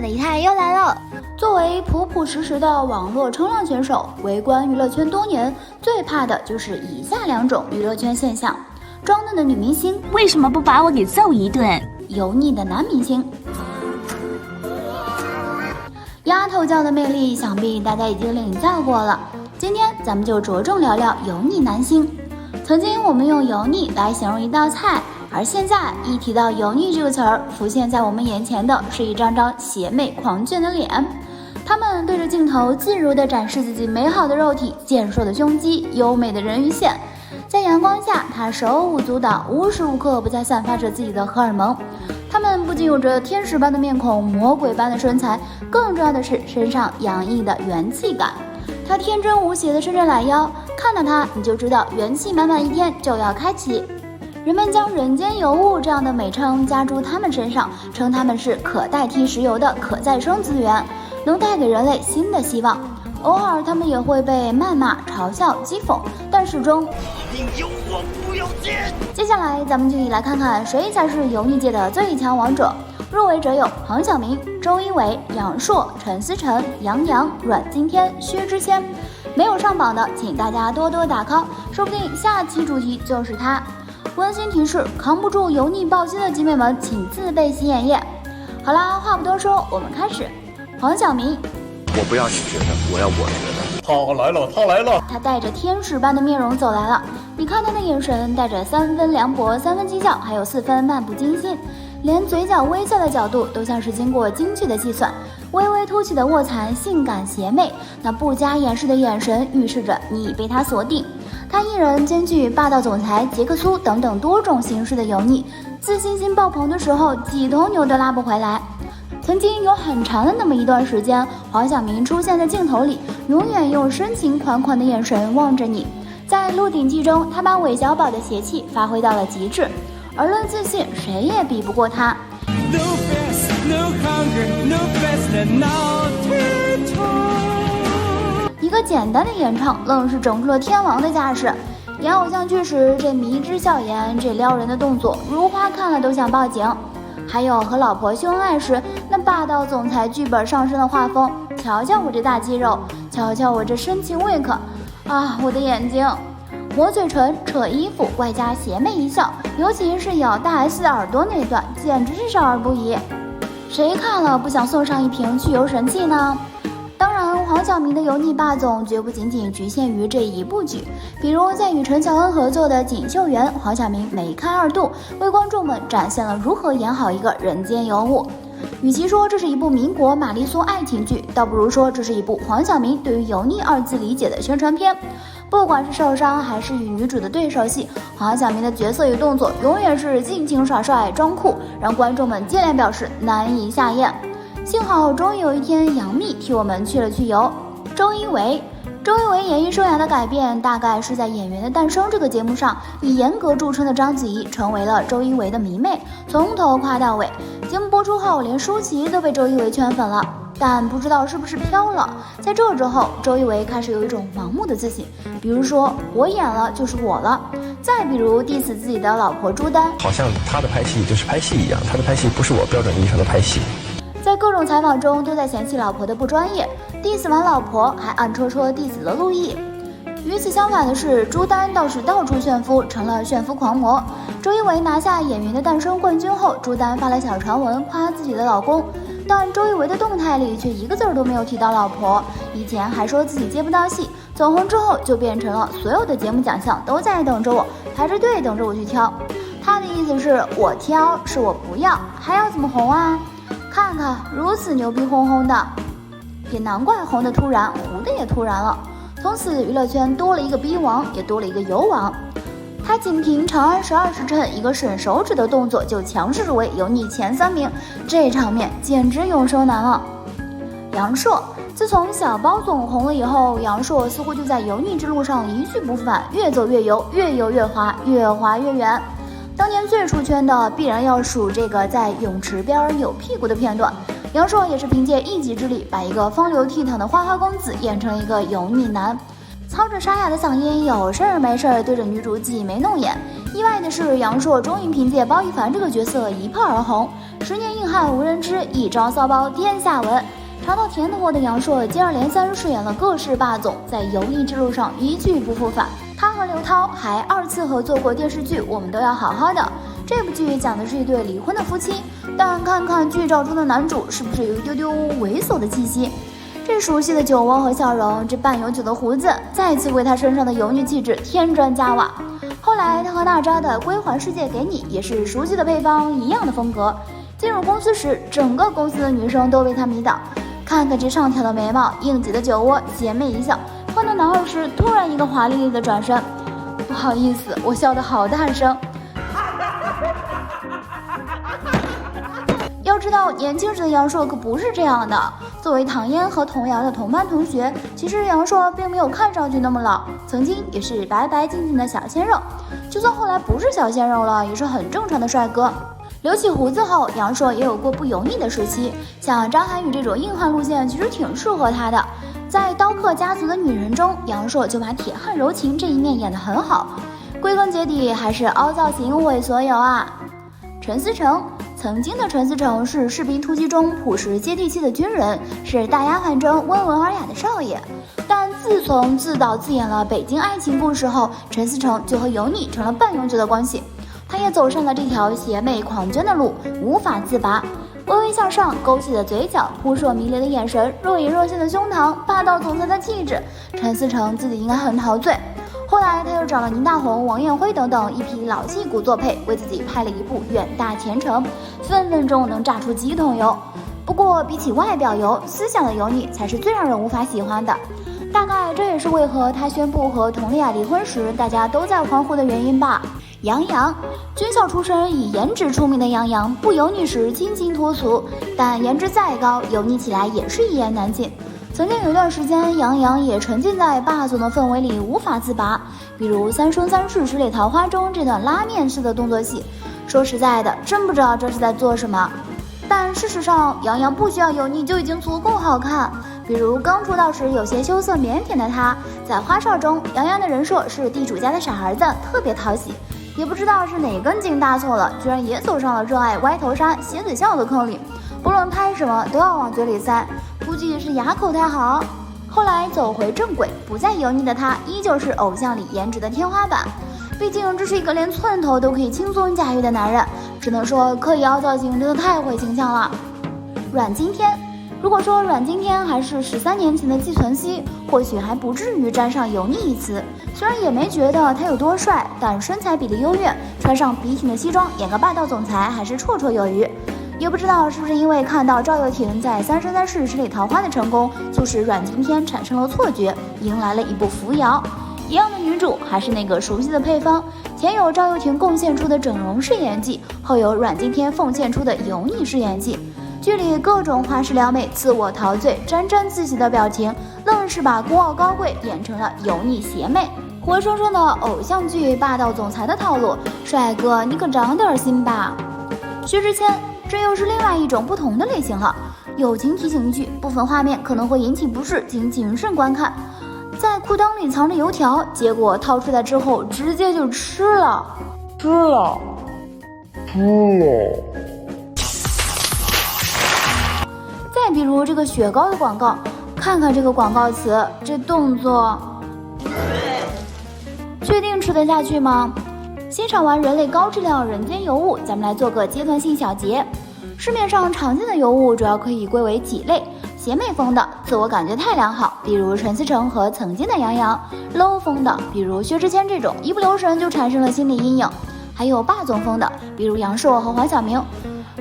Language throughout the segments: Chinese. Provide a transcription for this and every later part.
的一太又来了。作为朴朴实实的网络冲浪选手，围观娱乐圈多年，最怕的就是以下2种娱乐圈现象：装嫩的女明星，为什么不把我给揍一顿？油腻的男明星。丫头教的魅力，想必大家已经领教过了。今天咱们就着重聊聊油腻男星。曾经我们用油腻来形容一道菜，而现在一提到油腻这个词儿，浮现在我们眼前的是一张张邪魅狂狷的脸。他们对着镜头自如地展示自己美好的肉体、健硕的胸肌、优美的人鱼线，在阳光下，他手舞足蹈，无时无刻不在散发着自己的荷尔蒙。他们不仅有着天使般的面孔、魔鬼般的身材，更重要的是身上洋溢的元气感。他天真无邪的伸着懒腰，看到他你就知道元气满满一天就要开启。人们将人间尤物这样的美称加诸他们身上，称他们是可代替石油的可再生资源，能带给人类新的希望。偶尔他们也会被谩骂、嘲笑、讥讽，但始终一定有我不有见。接下来咱们就一起来看看谁才是油腻界的最强王者。入围者有黄晓明、周一围、杨烁、陈思诚、杨洋、阮经天、薛之谦。没有上榜的请大家多多打 call， 说不定下期主题就是他。温馨提示：扛不住油腻暴击的集美们请自备洗眼液。好啦，话不多说，我们开始。黄晓明，我不要你觉得，我要我觉得。他来了，他来了！他带着天使般的面容走来了，你看他的眼神带着3分凉薄、3分讥笑，还有4分漫不经心，连嘴角微笑的角度都像是经过精确的计算。微微凸起的卧蚕性感邪魅，那不加掩饰的眼神预示着你已被他锁定。他一人兼具霸道总裁杰克苏等等多种形式的油腻，自信心爆棚的时候几头牛都拉不回来。曾经有很长的那么一段时间，黄晓明出现在镜头里，永远用深情款款的眼神望着你。在《鹿鼎记》中，他把韦小宝的邪气发挥到了极致，而论自信，谁也比不过他。No fast, no hunger, no fast, no turtle。一个简单的演唱，愣是整出了天王的架势。演偶像剧时，这迷之笑颜，这撩人的动作，如花看了都想报警。还有和老婆秀恩爱时，那霸道总裁剧本上升的画风，瞧瞧我这大肌肉，瞧瞧我这深情 wink， 啊，我的眼睛！磨嘴唇、扯衣服，外加邪魅一笑，尤其是咬大 S 的耳朵那段，简直是少儿不宜。谁看了不想送上一瓶去油神器呢？当然，黄晓明的油腻霸总绝不仅仅局限于这一部剧，比如在与陈乔恩合作的《锦绣缘》，黄晓明梅开2度，为观众们展现了如何演好一个人间尤物。与其说这是一部民国玛丽苏爱情剧，倒不如说这是一部黄晓明对于油腻2字理解的宣传片。不管是受伤还是与女主的对手戏，黄晓明的角色与动作永远是尽情耍帅装酷，让观众们接连表示难以下咽。幸好终于有一天杨幂替我们去了去油。周一围演艺生涯的改变，大概是在《演员的诞生》这个节目上，以严格著称的章子怡成为了周一围的迷妹，从头夸到尾。节目播出后，连舒淇都被周一围圈粉了，但不知道是不是飘了。在这之后，周一围开始有一种盲目的自信，比如说我演了就是我了，再比如 diss 自己的老婆朱丹，好像他的拍戏就是拍戏一样，他的拍戏不是我标准意义上的拍戏。在各种采访中都在嫌弃老婆的不专业，diss 完老婆还暗戳戳 diss 了陆毅。与此相反的是，朱丹倒是到处炫夫，成了炫夫狂魔。周一围拿下《演员的诞生》冠军后，朱丹发了小传闻夸自己的老公，但周一围的动态里却一个字都没有提到老婆。以前还说自己接不到戏，走红之后就变成了所有的节目奖项都在等着我，排着队等着我去挑。他的意思是我挑，是我不要，还要怎么红啊？看看如此牛逼哄哄的，也难怪红的突然，糊的也突然了。从此娱乐圈多了一个逼王，也多了一个油王。他仅凭长安12时辰一个吮手指的动作就强势入围油腻前3名，这场面简直永生难忘。杨烁，自从小包总红了以后，杨烁似乎就在油腻之路上一去不复返，越走越油，越游越滑，越滑越远。当年最出圈的必然要数这个在泳池边扭屁股的片段，杨烁也是凭借一己之力把一个风流倜傥的花花公子演成了一个油腻男，操着沙哑的嗓音有事儿没事儿对着女主挤眉弄眼，意外的是，杨烁终于凭借包奕凡这个角色一炮而红，10年硬汉无人知，一招骚包天下闻。尝到甜头的杨烁接二连三饰演了各式霸总，在油腻之路上一去不复返。他和刘涛还2次合作过电视剧《我们都要好好的》，这部剧讲的是一对离婚的夫妻，但看看剧照中的男主是不是有一丢丢猥琐的气息？这熟悉的酒窝和笑容，这半永久的胡子，再次为他身上的油腻气质添砖加瓦。后来他和娜扎的《归还世界给你》也是熟悉的配方，一样的风格。进入公司时，整个公司的女生都被他迷倒。看看这上挑的眉毛，硬挤的酒窝，邪魅一笑，换到男二时突然一个华丽丽的转身。不好意思，我笑得好大声。要知道，年轻时的杨烁可不是这样的。作为唐嫣和童瑶的同班同学，其实杨烁并没有看上去那么老，曾经也是白白净净的小鲜肉。就算后来不是小鲜肉了，也是很正常的帅哥。留起胡子后，杨烁也有过不油腻的时期，像张涵予这种硬汉路线其实挺适合他的。在《刀客家族的女人》中，杨烁就把铁汉柔情这一面演得很好。归根结底还是凹造型毁所有啊！陈思诚，曾经的陈思诚是《士兵突击》中朴实接地气的军人，是大丫鬟中温文尔雅的少爷。但自从自导自演了《北京爱情故事》后，陈思诚就和油腻成了半永久的关系。他也走上了这条邪魅狂狷的路，无法自拔。微微向上，勾起的嘴角，扑朔迷离的眼神，若隐若现的胸膛，霸道总裁的气质，陈思诚自己应该很陶醉。后来他又找了宁大红、王艳辉等等一批老戏骨作配，为自己拍了一部《远大前程》，分分钟能炸出几桶油。不过比起外表油，思想的油腻才是最让人无法喜欢的。大概这也是为何他宣布和佟丽娅离婚时，大家都在欢呼的原因吧。杨洋，军校出身以颜值出名的杨洋，不油腻时清新脱俗，但颜值再高，油腻起来也是一言难尽。曾经有一段时间，杨洋也沉浸在霸总的氛围里无法自拔，比如《三生三世十里桃花》中这段拉面式的动作戏。说实在的，真不知道这是在做什么。但事实上，杨洋不需要油腻就已经足够好看。比如刚出道时有些羞涩腼腆的他，在花少中，杨洋的人设是地主家的傻儿子，特别讨喜。也不知道是哪根筋搭错了，居然也走上了热爱歪头杀、蝎子笑的坑里，不论拍什么都要往嘴里塞，估计是牙口太好。后来走回正轨，不再油腻的他，依旧是偶像里颜值的天花板。毕竟这是一个连寸头都可以轻松驾驭的男人，只能说刻意凹造型真的太毁形象了。阮经天，如果说阮经天还是13年前的季存希，或许还不至于沾上油腻一词。虽然也没觉得他有多帅，但身材比例优越，穿上笔挺的西装演个霸道总裁还是绰绰有余。也不知道是不是因为看到赵又廷在《三生三世十里桃花》的成功，促使阮经天产生了错觉，迎来了一部扶摇。一样的女主，还是那个熟悉的配方，前有赵又廷贡献出的整容式演技，后有阮经天奉献出的油腻式演技。剧里各种花式撩妹、自我陶醉、沾沾自喜的表情，愣是把孤傲高贵演成了油腻邪魅，活生生的偶像剧霸道总裁的套路。帅哥，你可长点心吧。薛之谦，这又是另外一种不同的类型了。友情提醒一句，部分画面可能会引起不适，请谨慎观看。在裤裆里藏着油条，结果掏出来之后直接就吃了。再比如这个雪糕的广告，看看这个广告词，这动作，确定吃得下去吗？欣赏完人类高质量人间尤物，咱们来做个阶段性小结。市面上常见的尤物主要可以归为几类：邪魅风的，自我感觉太良好，比如陈思诚和曾经的杨洋；low 风的，比如薛之谦这种一不留神就产生了心理阴影；还有霸总风的，比如杨烁和黄晓明。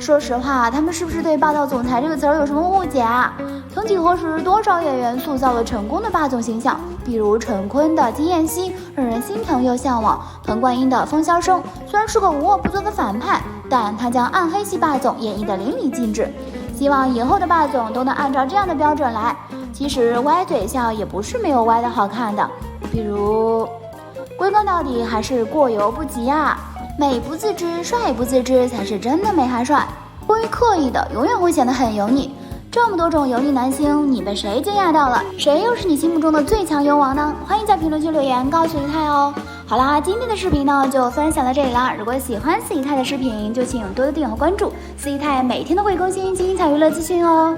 说实话，他们是不是对霸道总裁这个词儿有什么误解啊？曾几何时，多少演员塑造了成功的霸总形象，比如陈坤的金燕西，让人心疼又向往；彭冠英的风萧声，虽然是个无恶不作的反派，但他将暗黑系霸总演绎得淋漓尽致。希望以后的霸总都能按照这样的标准来。其实歪嘴笑也不是没有歪的好看的，比如归根到底还是过犹不及啊。美不自知，帅不自知，才是真的美还帅。过于刻意的，永远会显得很油腻。这么多种油腻男星，你被谁惊讶到了？谁又是你心目中的最强油王呢？欢迎在评论区留言告诉一太哦。好啦，今天的视频呢就分享到这里啦。如果喜欢四姨太的视频，就请多多订阅和关注。四姨太每天都会更新精彩娱乐资讯哦。